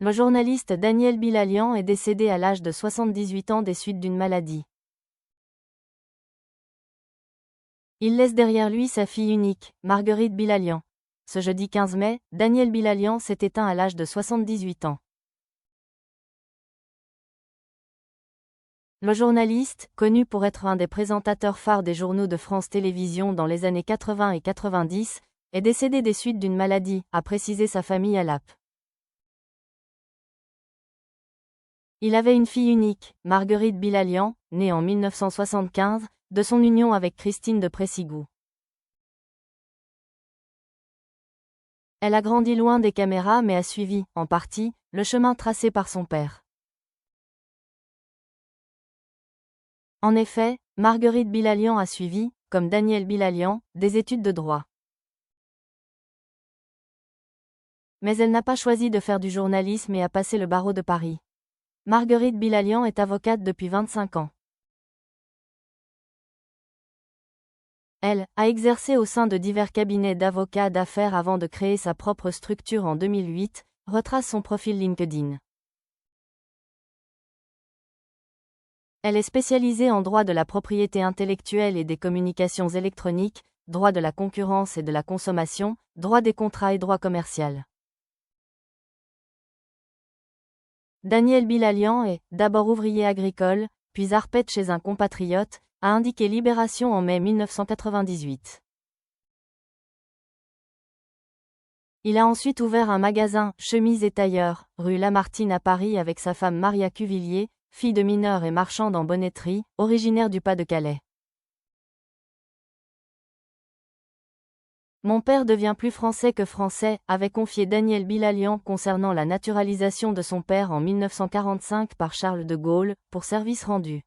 Le journaliste Daniel Bilalian est décédé à l'âge de 78 ans des suites d'une maladie. Il laisse derrière lui sa fille unique, Marguerite Bilalian. Ce jeudi 15 mai, Daniel Bilalian s'est éteint à l'âge de 78 ans. Le journaliste, connu pour être un des présentateurs phares des journaux de France Télévisions dans les années 80 et 90, est décédé des suites d'une maladie, a précisé sa famille à l'AP. Il avait une fille unique, Marguerite Bilalian, née en 1975, de son union avec Christine de Précigoux. Elle a grandi loin des caméras mais a suivi, en partie, le chemin tracé par son père. En effet, Marguerite Bilalian a suivi, comme Daniel Bilalian, des études de droit. Mais elle n'a pas choisi de faire du journalisme et a passé le barreau de Paris. Marguerite Bilalian est avocate depuis 25 ans. Elle a exercé au sein de divers cabinets d'avocats d'affaires avant de créer sa propre structure en 2008, retrace son profil LinkedIn. Elle est spécialisée en droit de la propriété intellectuelle et des communications électroniques, droit de la concurrence et de la consommation, droit des contrats et droit commercial. Daniel Bilalian est d'abord ouvrier agricole, puis arpète chez un compatriote, a indiqué Libération en mai 1998. Il a ensuite ouvert un magasin, chemises et tailleurs, rue Lamartine à Paris avec sa femme Maria Cuvillier, fille de mineur et marchande en bonnetterie, originaire du Pas-de-Calais. Mon père devient plus français que français, avait confié Daniel Bilalian concernant la naturalisation de son père en 1945 par Charles de Gaulle, pour service rendu.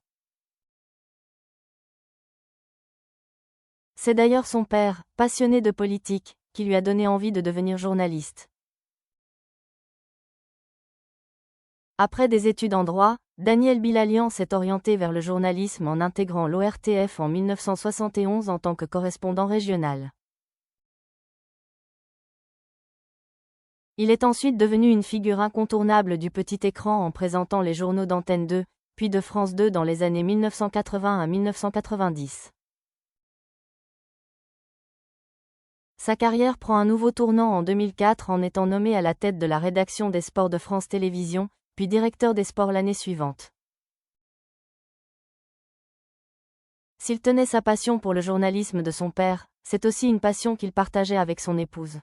C'est d'ailleurs son père, passionné de politique, qui lui a donné envie de devenir journaliste. Après des études en droit, Daniel Bilalian s'est orienté vers le journalisme en intégrant l'ORTF en 1971 en tant que correspondant régional. Il est ensuite devenu une figure incontournable du petit écran en présentant les journaux d'Antenne 2, puis de France 2 dans les années 1980 à 1990. Sa carrière prend un nouveau tournant en 2004 en étant nommé à la tête de la rédaction des sports de France Télévisions, puis directeur des sports l'année suivante. S'il tenait sa passion pour le journalisme de son père, c'est aussi une passion qu'il partageait avec son épouse.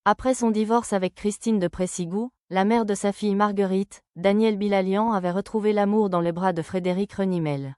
Après son divorce avec Christine de Précigoux, la mère de sa fille Marguerite, Daniel Bilalian avait retrouvé l'amour dans les bras de Frédéric Renimel.